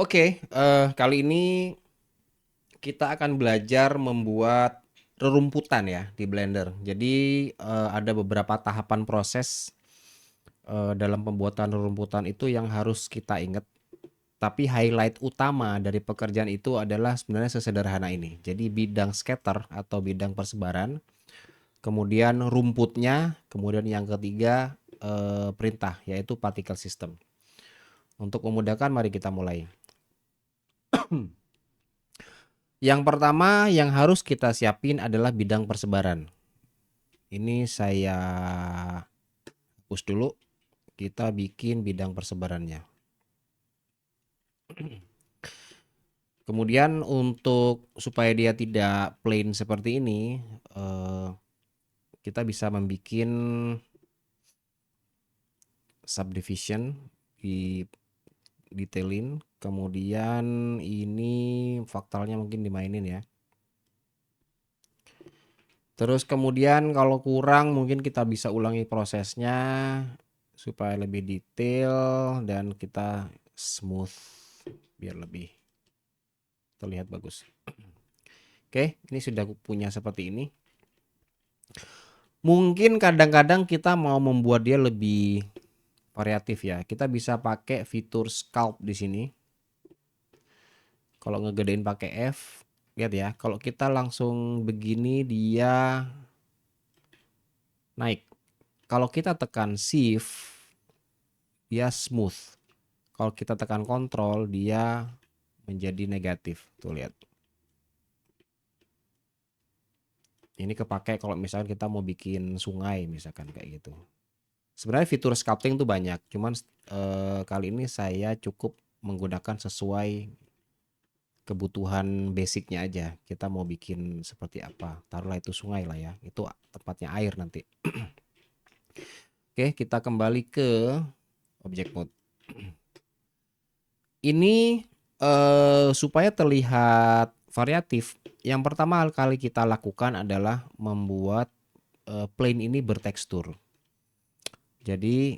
Oke, kali ini kita akan belajar membuat rerumputan ya di Blender. Jadi ada beberapa tahapan proses dalam pembuatan rerumputan itu yang harus kita ingat. Tapi highlight utama dari pekerjaan itu adalah sebenarnya sesederhana ini. Jadi bidang scatter atau bidang persebaran, kemudian rumputnya, kemudian yang ketiga perintah yaitu particle system. Untuk memudahkan, mari kita mulai. Yang pertama yang harus kita siapin adalah bidang persebaran. Ini saya hapus dulu. Kita bikin bidang persebarannya. Kemudian untuk supaya dia tidak plain seperti ini, eh, kita bisa membuat subdivision di detailin. Kemudian ini faktornya mungkin dimainin ya. Terus kemudian kalau kurang mungkin kita bisa ulangi prosesnya supaya lebih detail dan kita smooth biar lebih terlihat bagus. Oke, ini sudah punya seperti ini. Mungkin kadang-kadang kita mau membuat dia lebih variatif ya. Kita bisa pakai fitur sculpt di sini. Kalau ngegedein pakai F, lihat ya. Kalau kita langsung begini dia naik. Kalau kita tekan shift, dia smooth. Kalau kita tekan kontrol, dia menjadi negatif. Tuh lihat. Ini kepake kalau misalkan kita mau bikin sungai misalkan kayak gitu. Sebenarnya fitur sculpting tuh banyak, cuman kali ini saya cukup menggunakan sesuai kebutuhan basicnya aja. Kita mau bikin seperti apa, taruhlah itu sungai lah ya, itu tempatnya air nanti. Oke, kita kembali ke object mode. Ini supaya terlihat variatif, yang pertama kali kita lakukan adalah membuat plane ini bertekstur. Jadi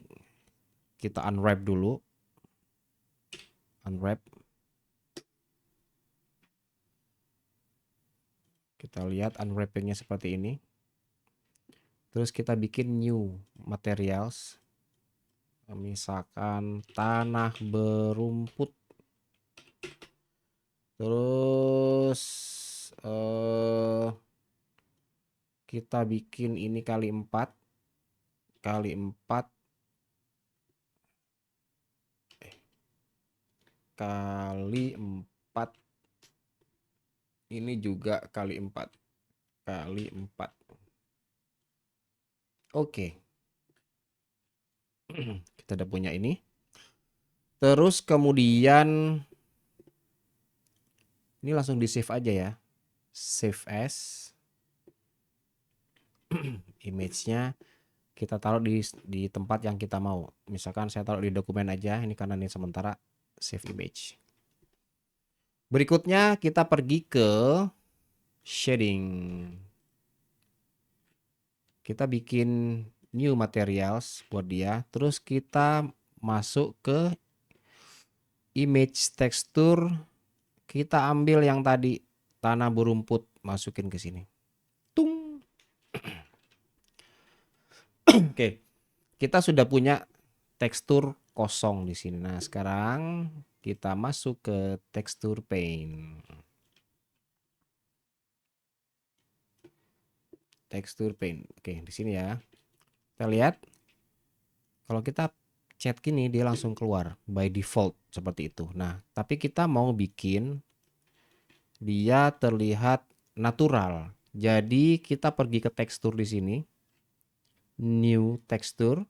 kita unwrap dulu. Unwrap. Kita lihat unwrappingnya seperti ini. Terus kita bikin new materials. Misalkan tanah berumput. Terus kita bikin ini kali 4 kali 4 kali 4, ini juga kali 4 kali 4. Oke. Kita udah punya ini. Terus kemudian ini langsung di save aja ya. Save as. Image-nya kita taruh di tempat yang kita mau. Misalkan saya taruh di dokumen aja, ini karena ini sementara. Save image. Berikutnya kita pergi ke shading. Kita bikin new materials buat dia. Terus kita masuk ke image texture. Kita ambil yang tadi tanah berumput, masukin ke sini. Tung. Oke, kita sudah punya tekstur kosong di sini. Nah, sekarang kita masuk ke tekstur paint. Tekstur paint. Oke, di sini ya. Kita lihat kalau kita chat gini dia langsung keluar by default seperti itu. Nah, tapi kita mau bikin dia terlihat natural. Jadi kita pergi ke tekstur di sini. New texture.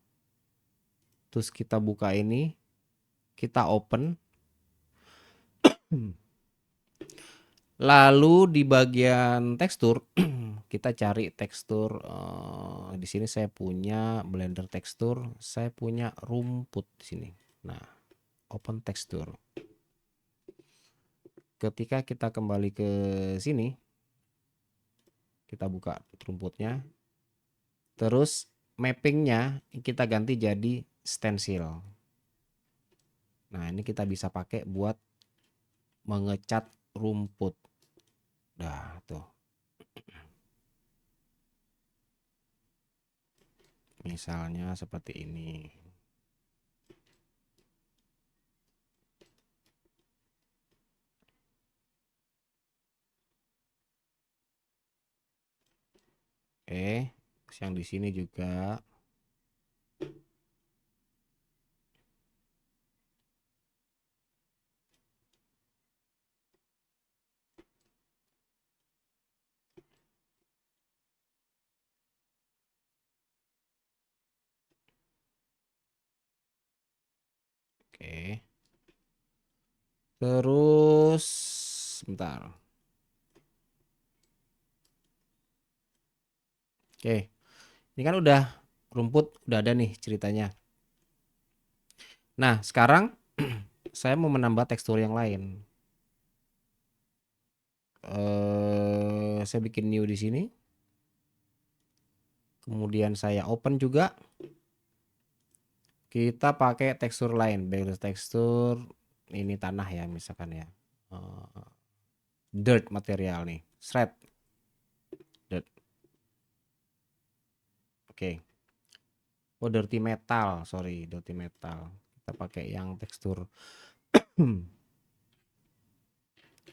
Terus kita buka ini, kita open. Lalu di bagian tekstur kita cari tekstur. Di sini saya punya Blender tekstur, saya punya rumput di sini. Nah, open tekstur. Ketika kita kembali ke sini, kita buka rumputnya. Terus mappingnya kita ganti jadi stencil. Nah, ini kita bisa pakai buat mengecat rumput. Nah, tuh. Misalnya seperti ini. Oke, yang di sini juga. Oke. Terus bentar. Oke. Ini kan udah rumput udah ada nih ceritanya. Nah, sekarang saya mau menambah tekstur yang lain. Saya bikin new di sini. Kemudian saya open juga. Kita pakai tekstur lain, background tekstur ini tanah ya misalkan ya. Dirt material nih, shred. Dirt. Oke. Oh, dirty metal, sorry, dirty metal. Kita pakai yang tekstur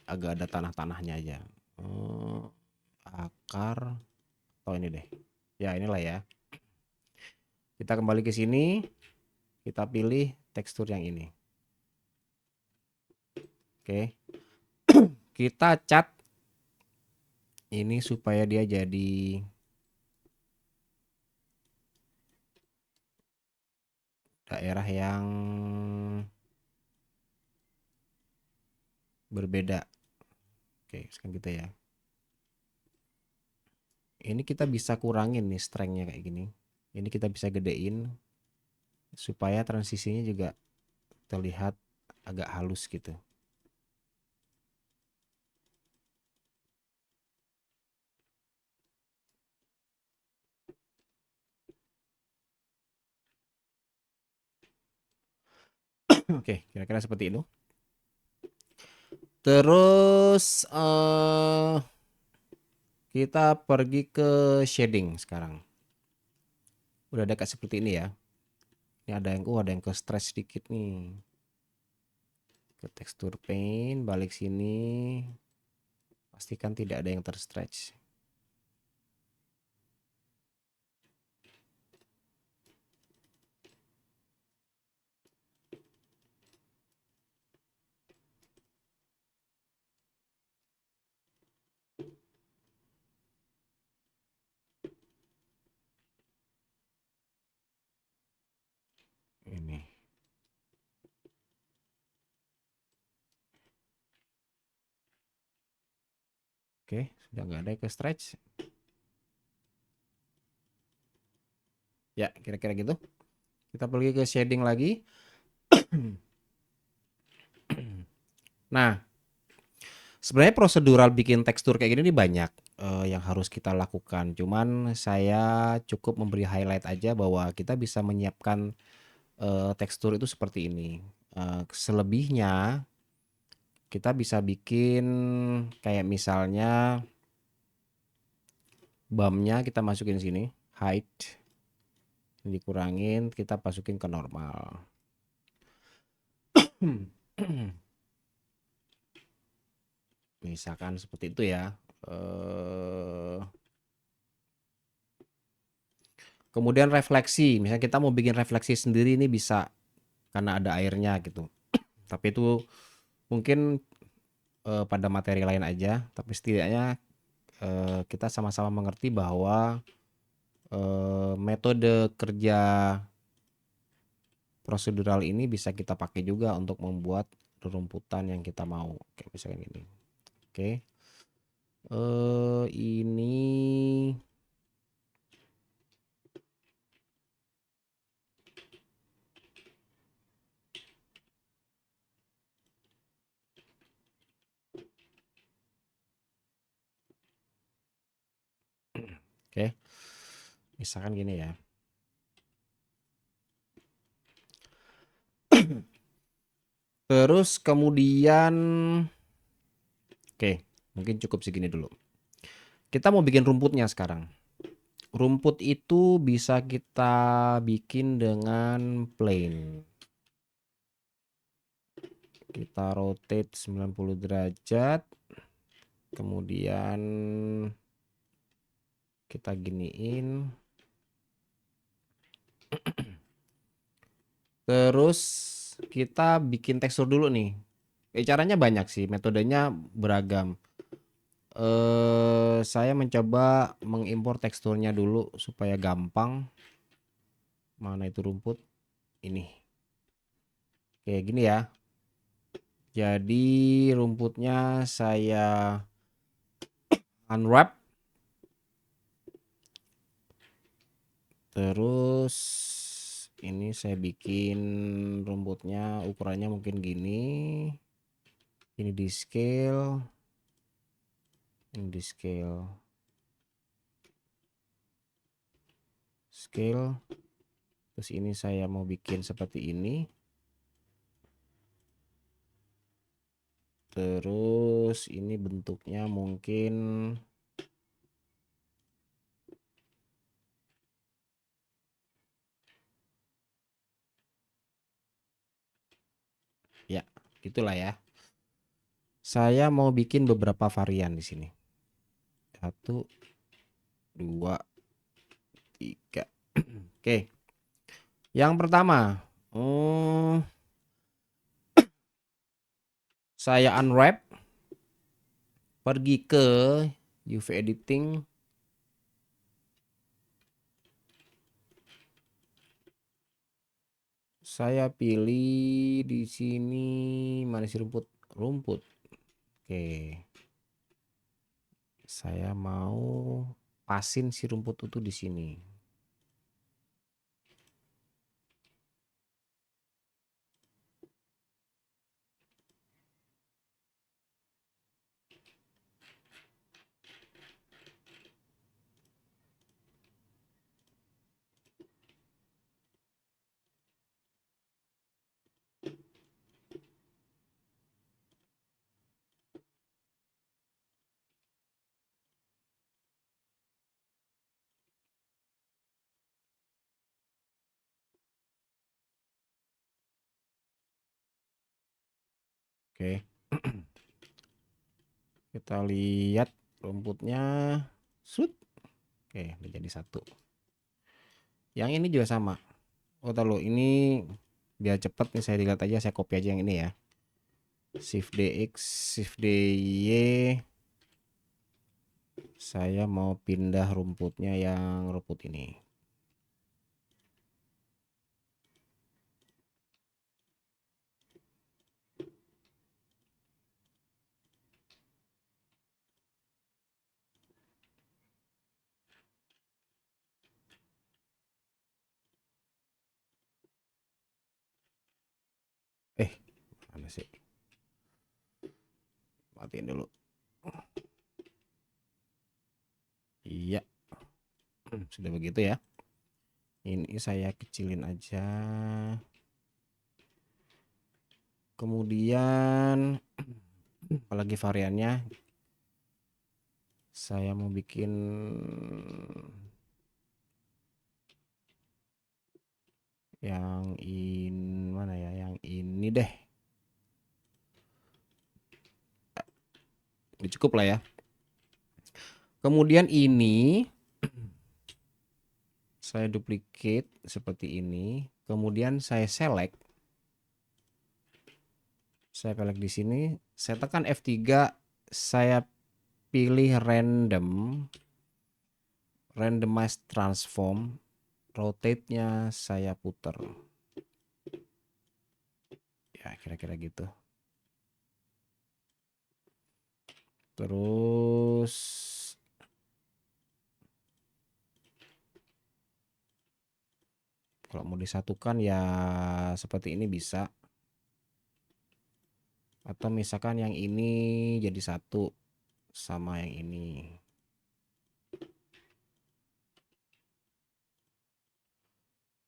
agak ada tanah-tanahnya aja. Akar atau ini deh. Ya, inilah ya. Kita kembali ke sini. Kita pilih tekstur yang ini. Oke. Kita cat ini supaya dia jadi daerah yang berbeda. Oke, sekarang gitu ya. Ini kita bisa kurangin nih strength-nya kayak gini. Ini kita bisa gedein supaya transisinya juga terlihat agak halus gitu. Oke, kira-kira seperti itu. Terus kita pergi ke shading sekarang. Udah ada kayak seperti ini ya. Ini ada yang ke stretch sedikit nih. Ke tekstur paint, balik sini. Pastikan tidak ada yang terstretch. Ini. Oke, sudah nggak ada yang ke stretch. Ya, kira-kira gitu. Kita pergi ke shading lagi. Nah, sebenarnya prosedural bikin tekstur kayak gini nih banyak yang harus kita lakukan. Cuman saya cukup memberi highlight aja bahwa kita bisa menyiapkan tekstur itu seperti ini. Selebihnya kita bisa bikin kayak misalnya bumpnya kita masukin sini, height dikurangin, kita masukin ke normal. Misalkan seperti itu ya. Kemudian refleksi, misalnya kita mau bikin refleksi sendiri ini bisa karena ada airnya gitu. Tapi itu mungkin pada materi lain aja, tapi setidaknya kita sama-sama mengerti bahwa metode kerja prosedural ini bisa kita pakai juga untuk membuat rerumputan yang kita mau, kayak misalnya ini. Oke. Ini oke. Misalkan gini ya. Terus kemudian Oke, mungkin cukup segini dulu. Kita mau bikin rumputnya sekarang. Rumput itu bisa kita bikin dengan plane. Kita rotate 90 derajat. Kemudian kita giniin. Terus kita bikin tekstur dulu nih. Caranya banyak sih, metodenya beragam. Saya mencoba mengimpor teksturnya dulu supaya gampang. Mana itu rumput? Ini. Kayak gini ya. Jadi rumputnya saya unwrap. Terus ini saya bikin rumputnya ukurannya mungkin gini. Ini di scale. Ini di scale. Terus ini saya mau bikin seperti ini. Terus ini bentuknya mungkin ya, gitulah ya. Saya mau bikin beberapa varian di sini. 1, 2, 3. Oke. Yang pertama, saya unwrap, pergi ke UV editing. Saya pilih di sini mana sih rumput? Rumput. Oke. Saya mau pasin si rumput itu di sini. Oke. Kita lihat rumputnya. Sut. Oke, udah jadi satu. Yang ini juga sama. Oh, tahu ini biar cepet nih, saya dilihat aja, saya copy aja yang ini ya. Shift DX, Shift DY. Saya mau pindah rumputnya yang rumput ini. Mana sih? Matiin dulu. Iya. Sudah begitu ya. Ini saya kecilin aja. Kemudian apalagi variannya, saya mau bikin yang ini mana ya, yang ini deh. Udah cukup lah ya. Kemudian ini saya duplicate seperti ini, kemudian saya select. Saya select di sini, saya tekan F3, saya pilih randomize transform, rotate-nya saya puter. Ya, kira-kira gitu. Terus kalau mau disatukan ya seperti ini bisa. Atau misalkan yang ini jadi satu sama yang ini.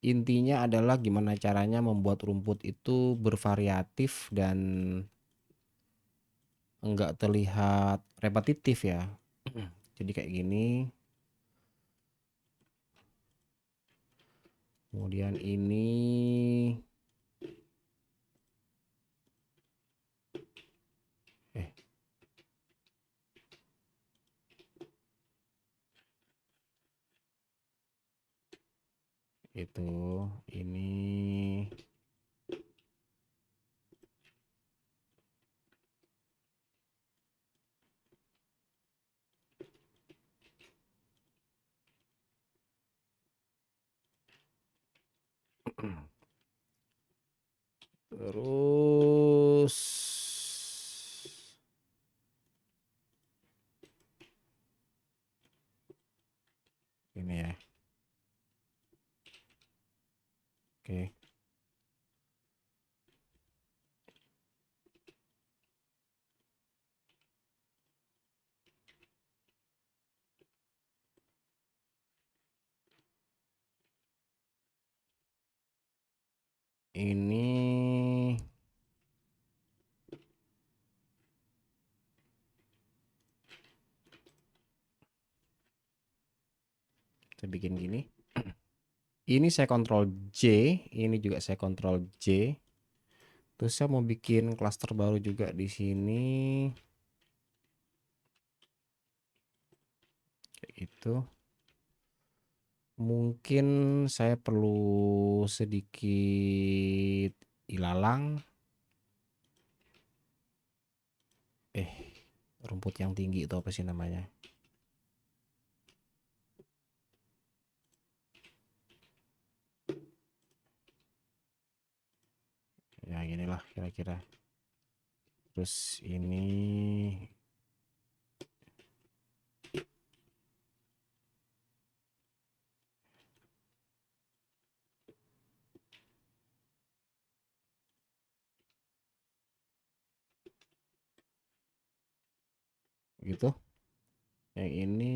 Intinya adalah gimana caranya membuat rumput itu bervariatif dan enggak terlihat repetitif ya. Jadi kayak gini. Kemudian ini itu ini terus ini ya. Oke. Ini kita bikin gini. Ini saya kontrol J, ini juga saya kontrol J. Terus saya mau bikin cluster baru juga di sini. Kayak gitu. Mungkin saya perlu sedikit ilalang. Rumput yang tinggi itu apa sih namanya? Ya ginilah kira-kira. Terus ini gitu. Yang ini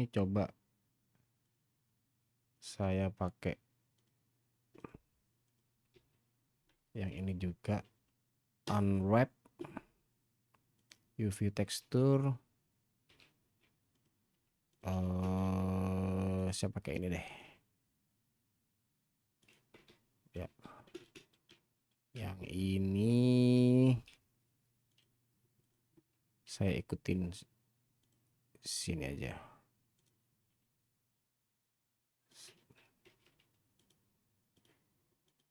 coba saya pakai yang ini juga, unwrap UV texture. Saya pakai ini deh ya. Yang ini saya ikutin sini aja.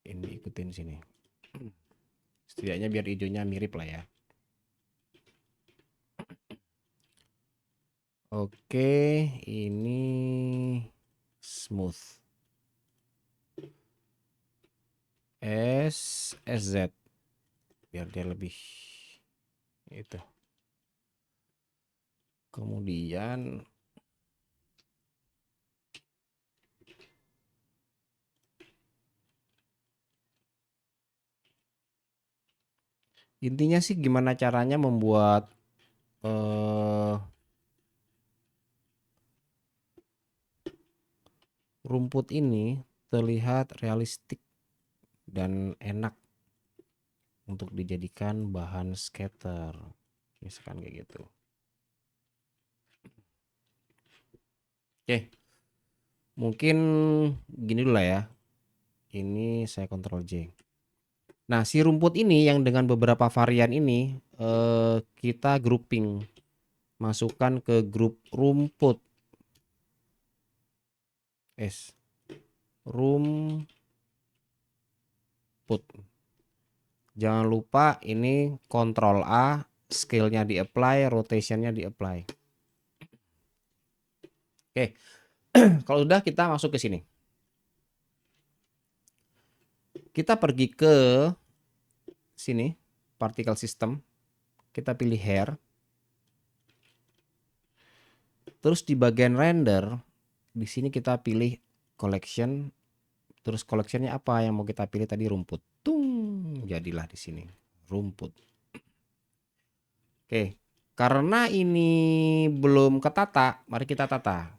Ini ikutin sini. Setidaknya biar hijaunya mirip lah ya. Oke, ini smooth. SZ biar dia lebih itu. Kemudian intinya sih gimana caranya membuat rumput ini terlihat realistik dan enak untuk dijadikan bahan scatter. Misalkan kayak gitu. Oke. Mungkin gini dulu lah ya. Ini saya kontrol J. Nah, si rumput ini yang dengan beberapa varian ini kita grouping. Masukkan ke grup rumput. Rumput. Jangan lupa ini Ctrl A, scale-nya di apply, rotation-nya di apply. Oke. Kalau udah kita masuk ke sini. Kita pergi ke sini, particle system. Kita pilih hair. Terus di bagian render, di sini kita pilih collection. Terus collectionnya apa yang mau kita pilih tadi? Rumput. Tung, jadilah di sini rumput. Oke, karena ini belum ketata, mari kita tata.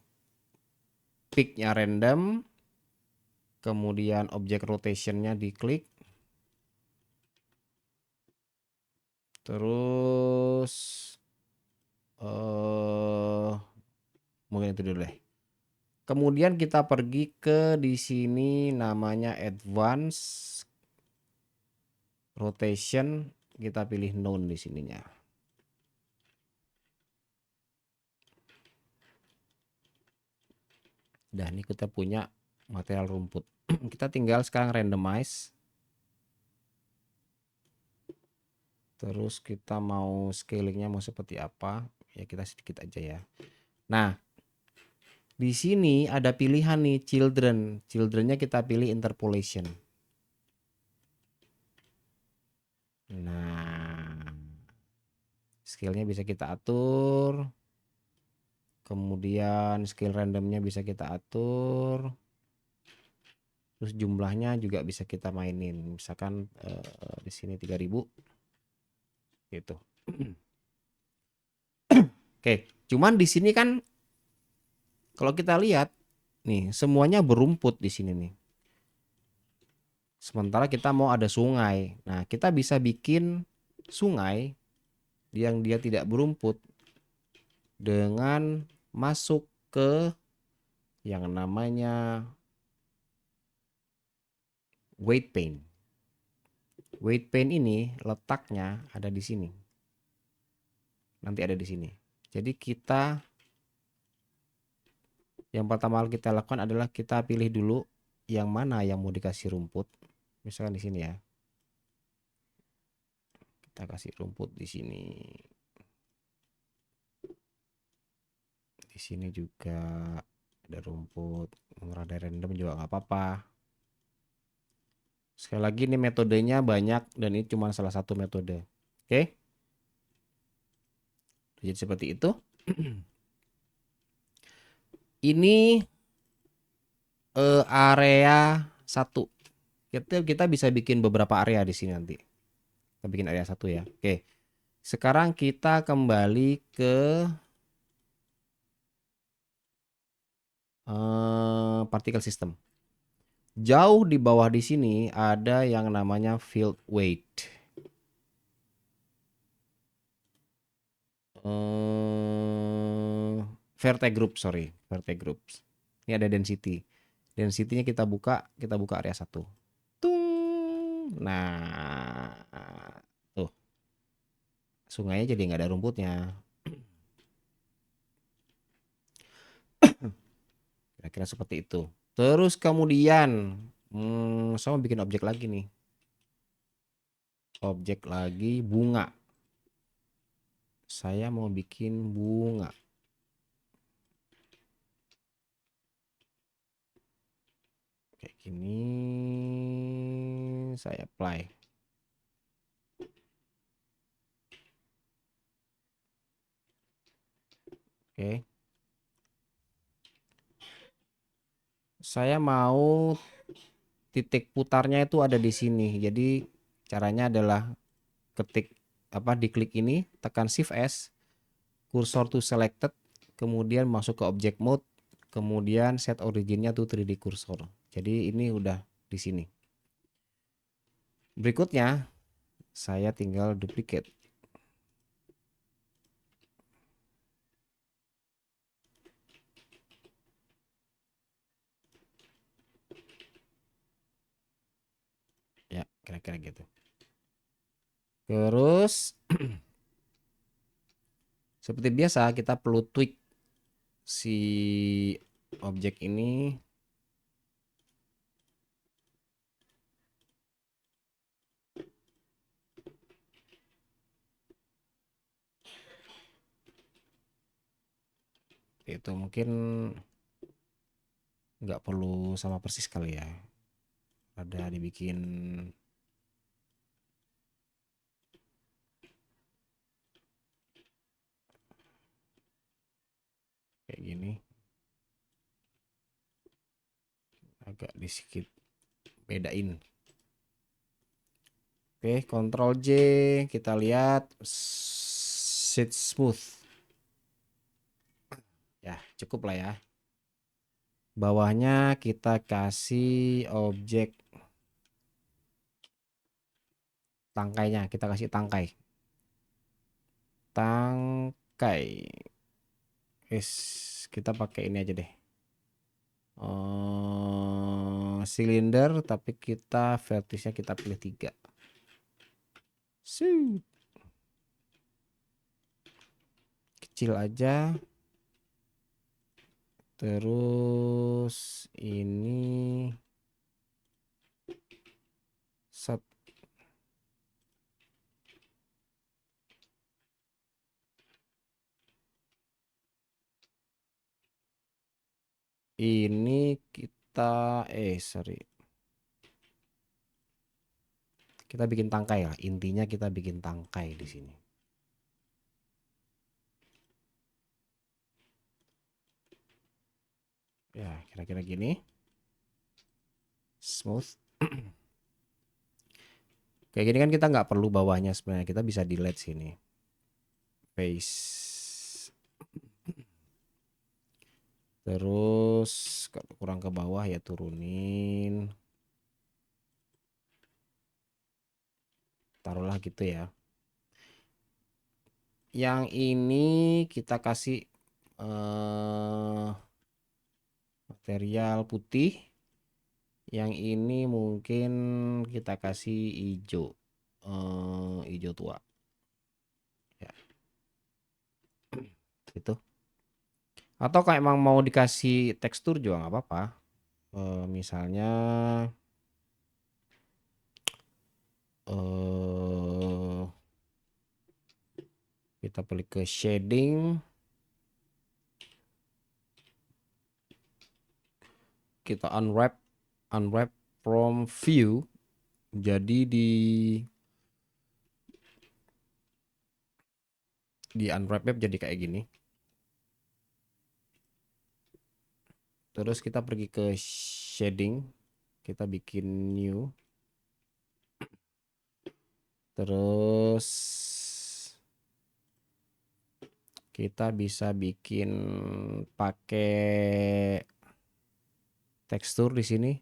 Pick-nya random, kemudian object rotation-nya diklik. Terus Terus mungkin itu dulu deh. Kemudian kita pergi ke di sini namanya advance rotation, kita pilih none di sininya. Udah, ini kita punya material rumput. Kita tinggal sekarang randomize. Terus kita mau scalingnya mau seperti apa? Ya kita sedikit aja ya. Nah, di sini ada pilihan nih children. Childrennya kita pilih interpolation. Nah, scale-nya bisa kita atur. Kemudian scale randomnya bisa kita atur. Terus jumlahnya juga bisa kita mainin. Misalkan di sini 3000 gitu. Oke, cuman di sini kan kalau kita lihat nih semuanya berumput di sini nih. Sementara kita mau ada sungai. Nah, kita bisa bikin sungai yang dia tidak berumput dengan masuk ke yang namanya weight paint. Weight paint ini letaknya ada di sini. Nanti ada di sini. Jadi kita yang pertama kita lakukan adalah kita pilih dulu yang mana yang mau dikasih rumput. Misalkan di sini ya. Kita kasih rumput di sini. Di sini juga ada rumput. Rada random juga nggak apa-apa. Sekali lagi ini metodenya banyak dan ini cuma salah satu metode. Oke. Jadi seperti itu. Ini area 1. Kita bisa bikin beberapa area di sini nanti. Kita bikin area 1 ya. Oke. Sekarang kita kembali ke particle system. Jauh di bawah di sini ada yang namanya field weight. Vertegroup, sorry, vertegroups. Ini ada density. Density-nya kita buka area 1. Tung. Nah, tuh. Sungainya jadi nggak ada rumputnya. Kira-kira seperti itu. Terus kemudian, saya mau bikin objek lagi nih. Objek lagi bunga. Saya mau bikin bunga. Kayak gini. Saya apply. Oke. Saya mau titik putarnya itu ada di sini. Jadi caranya adalah ketik diklik ini, tekan Shift S, cursor to selected, kemudian masuk ke object mode, kemudian set originnya tuh 3D cursor. Jadi ini udah di sini. Berikutnya saya tinggal duplicate. Ya, kira-kira gitu. Terus seperti biasa kita perlu tweak si objek ini. Itu mungkin nggak perlu sama persis kali ya. Ada dibikin kayak gini. Agak sedikit bedain. Oke, Ctrl J, kita lihat set smooth. Ya, cukup lah ya. Bawahnya kita kasih objek tangkainya, kita kasih tangkai. tangkai. Kita pakai ini aja deh. Silinder, tapi kita vertisnya kita pilih 3. Kecil aja. Terus ini set. Ini kita sorry. Kita bikin tangkai lah. Intinya kita bikin tangkai di sini. Ya, kira-kira gini. Smooth. Kayak gini kan kita nggak perlu bawahnya sebenarnya. Kita bisa delete sini. Paste. Terus kurang ke bawah ya turunin. Taruhlah gitu ya. Yang ini kita kasih material putih. Yang ini mungkin kita kasih hijau. Hijau tua. Ya. Gitu. Atau kayak emang mau dikasih tekstur juga nggak apa-apa. Misalnya kita pilih ke shading, kita unwrap from view. Jadi di unwrap jadi kayak gini. Terus kita pergi ke shading, kita bikin new. Terus kita bisa bikin pakai tekstur di sini.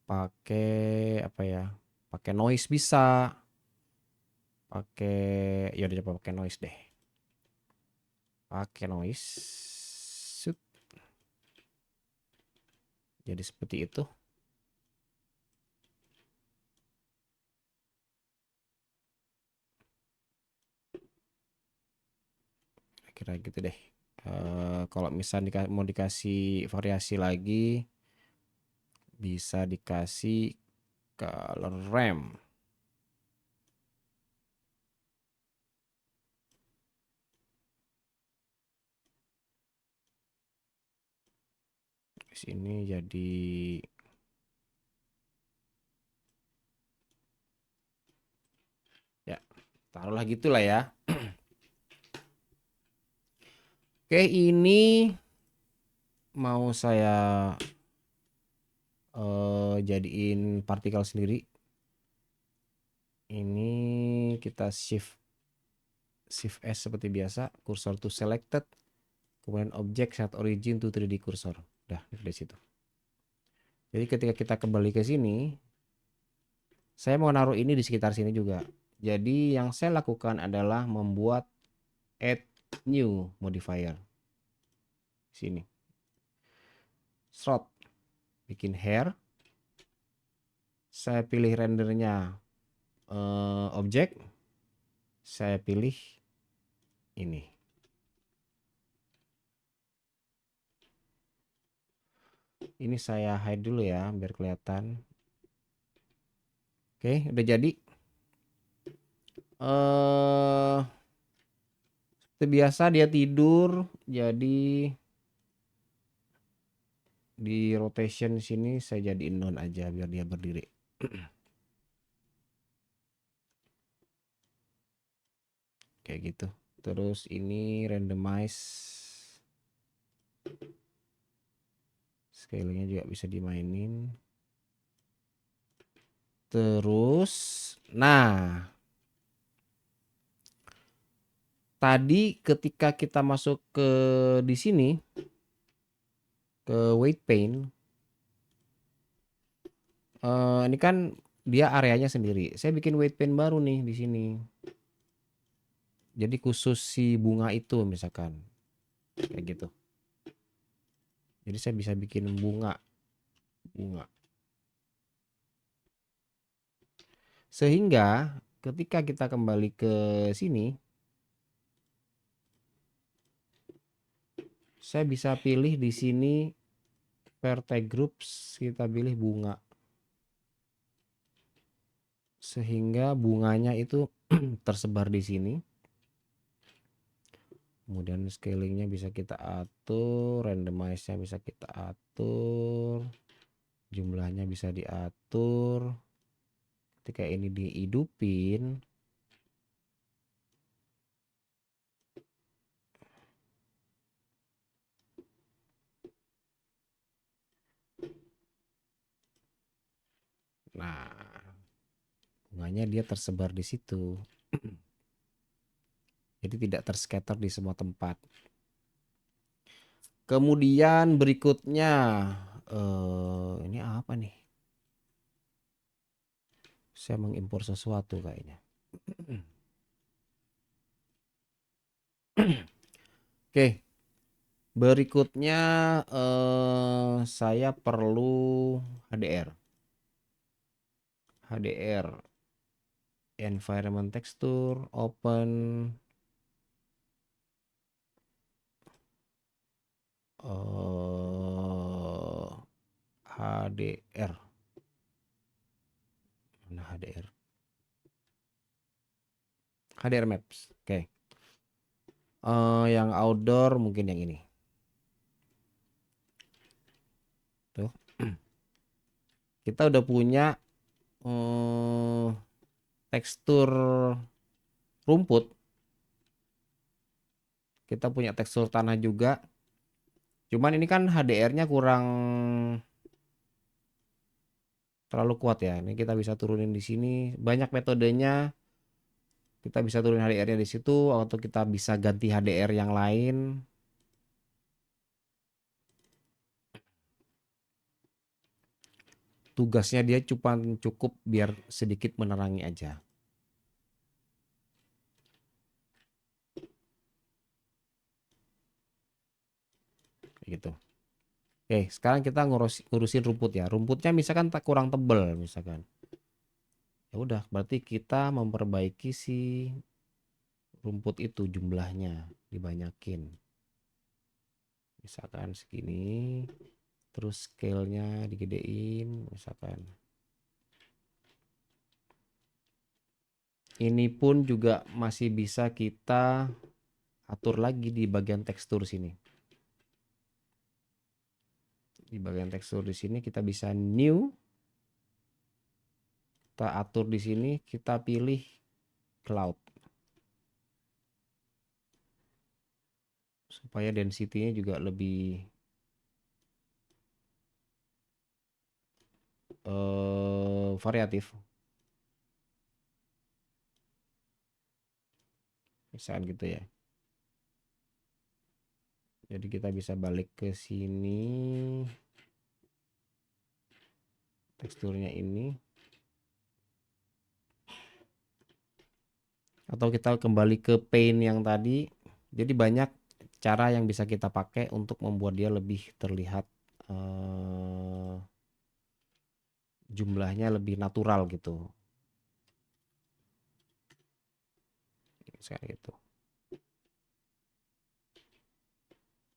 Pakai apa ya? Pakai noise bisa. Pakai ya udah coba pakai noise deh. Pakai noise. Jadi seperti itu. Kira gitu deh. Kalau misalnya mau dikasih variasi lagi, bisa dikasih color ramp. Di sini jadi ya, taruhlah gitulah ya. Oke, ini mau saya jadiin partikel sendiri. Ini kita shift S seperti biasa, cursor to selected, kemudian object set origin to 3D cursor. Udah dari situ. Jadi ketika kita kembali ke sini, saya mau naruh ini di sekitar sini juga. Jadi yang saya lakukan adalah membuat add new modifier. Sini. Slot. Bikin hair. Saya pilih rendernya object. Saya pilih ini. Ini saya hide dulu ya biar kelihatan. Oke, udah jadi. Seperti biasa dia tidur, jadi di rotation sini saya jadiin none aja biar dia berdiri. Kayak gitu. Terus ini randomize. Scale-nya juga bisa dimainin. Terus, nah, tadi ketika kita masuk ke di sini ke weight paint, ini kan dia areanya sendiri. Saya bikin weight paint baru nih di sini. Jadi khusus si bunga itu misalkan kayak gitu. Jadi saya bisa bikin bunga. Sehingga ketika kita kembali ke sini, saya bisa pilih di sini vertex groups, kita pilih bunga. Sehingga bunganya itu tersebar di sini. Kemudian scalingnya bisa kita atur, randomize-nya bisa kita atur, jumlahnya bisa diatur. Ketika ini dihidupin, nah bunganya dia tersebar di situ. Jadi tidak terscatter di semua tempat. Kemudian berikutnya ini apa nih? Saya mengimpor sesuatu kayaknya. Oke, berikutnya saya perlu HDR. HDR environment texture open HDR. Mana HDR? HDR Maps. Oke. Yang outdoor mungkin yang ini. Tuh. Kita udah punya tekstur rumput. Kita punya tekstur tanah juga. Cuman ini kan HDR-nya kurang terlalu kuat ya. Ini kita bisa turunin di sini. Banyak metodenya. Kita bisa turunin HDR-nya di situ atau kita bisa ganti HDR yang lain. Tugasnya dia cuma cukup biar sedikit menerangi aja. Kayak gitu. Oke, sekarang kita ngurusin rumput ya. Rumputnya misalkan tak kurang tebel misalkan. Ya udah, berarti kita memperbaiki si rumput itu jumlahnya dibanyakin. Misalkan segini, terus scale-nya digedein misalkan. Ini pun juga masih bisa kita atur lagi di bagian tekstur sini. Di bagian tekstur di sini kita bisa new. Kita atur di sini, kita pilih cloud. Supaya density-nya juga lebih variatif. Misalkan gitu ya. Jadi kita bisa balik ke sini. Teksturnya ini. Atau kita kembali ke paint yang tadi. Jadi banyak cara yang bisa kita pakai untuk membuat dia lebih terlihat jumlahnya lebih natural gitu. Misalnya gitu.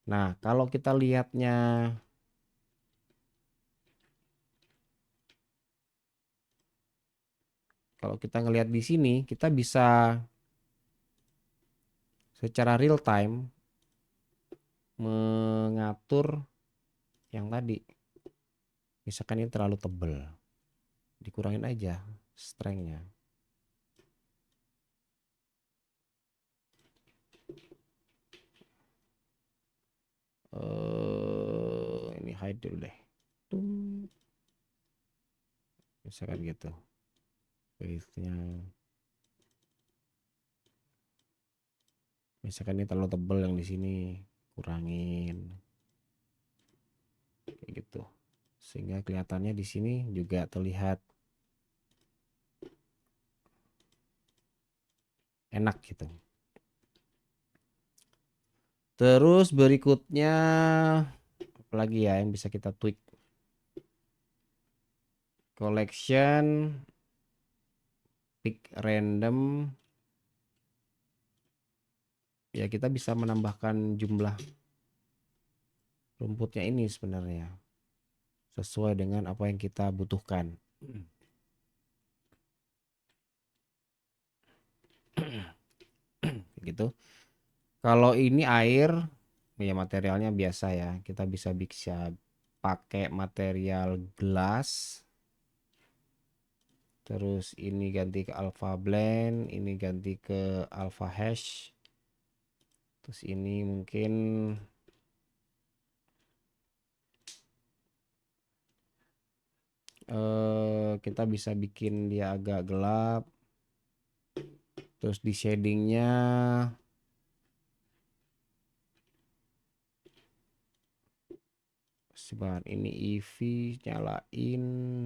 Nah, kalau kita lihatnya kalau kita ngelihat di sini, kita bisa secara real time mengatur yang tadi. Misalkan ini terlalu tebal, dikurangin aja strength-nya. Ini hide dulu deh. Misalkan gitu. Width-nya. Misalkan ini terlalu tebal yang di sini, kurangin. Kayak gitu. Sehingga kelihatannya di sini juga terlihat enak gitu. Terus berikutnya apalagi ya yang bisa kita tweak? Collection, pick random. Ya kita bisa menambahkan jumlah rumputnya ini sebenarnya sesuai dengan apa yang kita butuhkan. Gitu. Kalau ini air, ya materialnya biasa ya. Kita bisa pakai material gelas. Terus ini ganti ke alpha blend, ini ganti ke alpha hash. Terus ini mungkin kita bisa bikin dia agak gelap. Terus di shadingnya sebentar ini EV nyalain,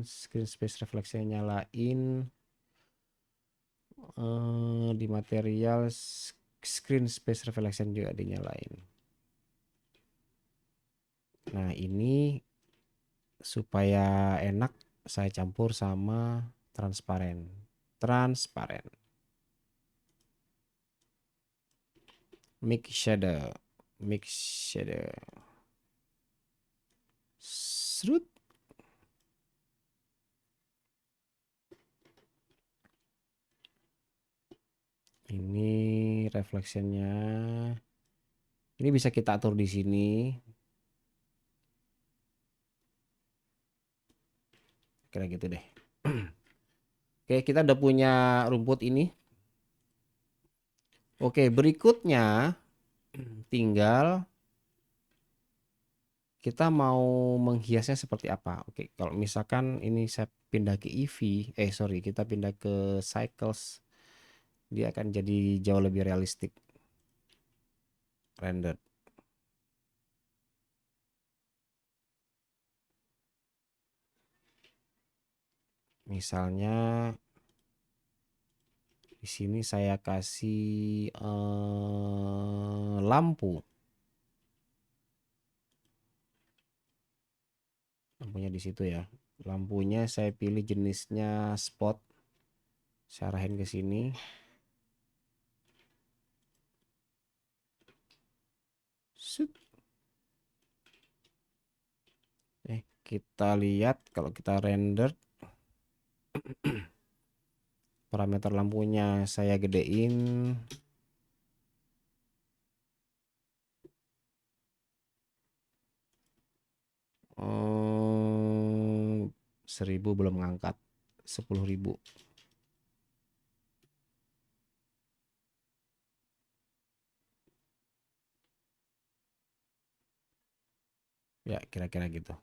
screen space reflection nyalain, di material screen space reflection juga dinyalain. Nah ini supaya enak saya campur sama transparan. Mix shadow Srut. Ini reflectionnya ini bisa kita atur di sini kira gitu deh. Oke, kita udah punya rumput ini. Oke, berikutnya tinggal kita mau menghiasnya seperti apa. Oke, kalau misalkan ini saya pindah ke EV, sorry, kita pindah ke cycles, dia akan jadi jauh lebih realistik render. Misalnya di sini saya kasih lampu. Lampunya di situ ya. Lampunya saya pilih jenisnya spot. Saya arahin ke sini. Kita lihat kalau kita render parameter lampunya saya gedein. 1000 belum ngangkat, 10.000. Ya kira-kira gitu.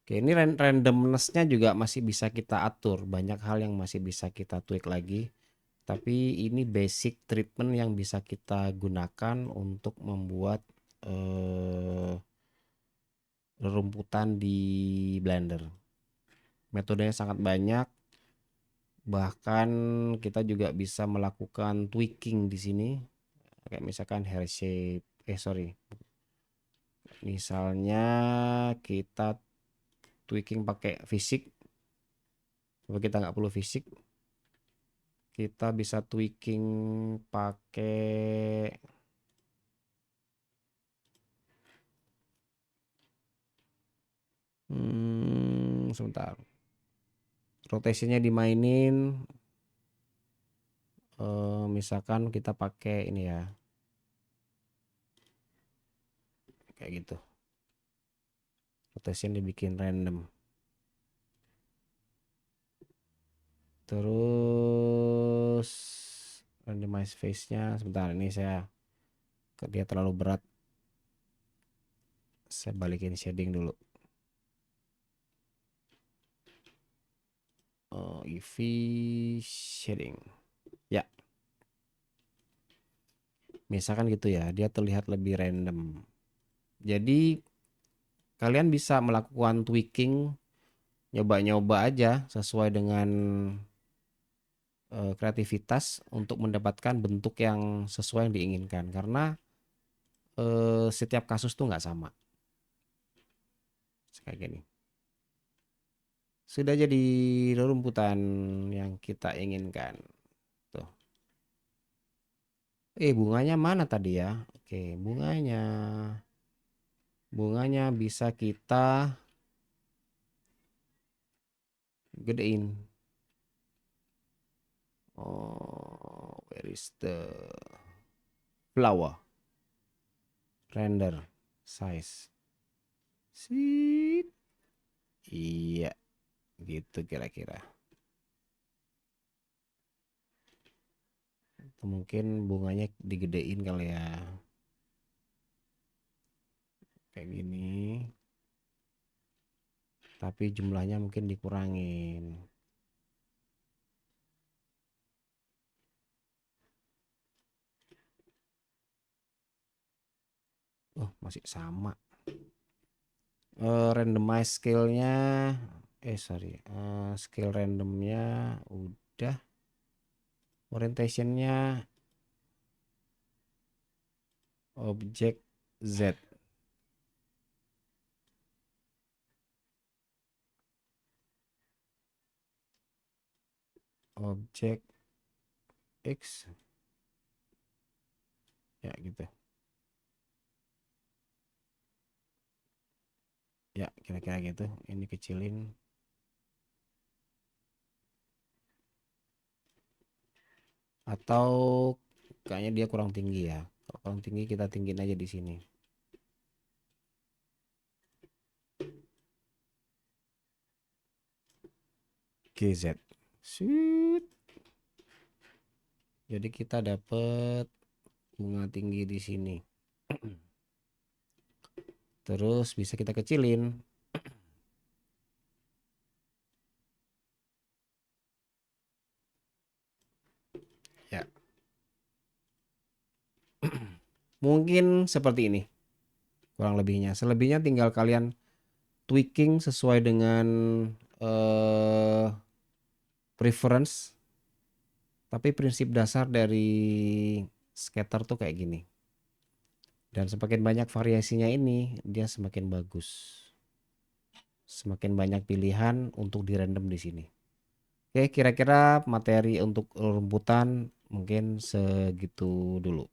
Oke, ini randomness-nya juga masih bisa kita atur. Banyak hal yang masih bisa kita tweak lagi. Tapi ini basic treatment yang bisa kita gunakan untuk membuat rerumputan di Blender. Metodenya sangat banyak. Bahkan kita juga bisa melakukan tweaking di sini. Kayak misalkan hair shape, sorry. Misalnya kita tweaking pakai fisik. Kalau kita nggak perlu fisik, kita bisa tweaking pakai sebentar. Rotasinya dimainin. Misalkan kita pakai ini ya. Kayak gitu. Rotasinya dibikin random. Terus randomize face-nya sebentar, ini dia terlalu berat. Saya balikin shading dulu. EV shading. Ya. Misalkan gitu ya, dia terlihat lebih random. Jadi kalian bisa melakukan tweaking, nyoba-nyoba aja sesuai dengan kreativitas untuk mendapatkan bentuk yang sesuai yang diinginkan. Karena setiap kasus tuh nggak sama. Kayak gini. Sudah jadi rumputan yang kita inginkan. Tuh. Bunganya mana tadi ya? Oke, bunganya. Bunganya bisa kita gedein. Oh, where is the flower? Render size. Sit. Iya, gitu kira-kira. Atau mungkin bunganya digedein kali ya. Kayak gini. Tapi jumlahnya mungkin dikurangin. Oh, masih sama. Randomize scale-nya scale randomnya udah. Orientation-nya objek Z. Objek X. Ya gitu. Ya kira-kira gitu. Ini kecilin. Atau kayaknya dia kurang tinggi ya. Kalau kurang tinggi kita tinggiin aja di sini. GZ. Shoot. Jadi kita dapat bunga tinggi di sini. Terus bisa kita kecilin. Ya. Mungkin seperti ini. Kurang lebihnya. Selebihnya tinggal kalian tweaking sesuai dengan preference. Tapi prinsip dasar dari scatter tuh kayak gini. Dan semakin banyak variasinya ini, dia semakin bagus. Semakin banyak pilihan untuk di random di sini. Oke, kira-kira materi untuk rumputan mungkin segitu dulu.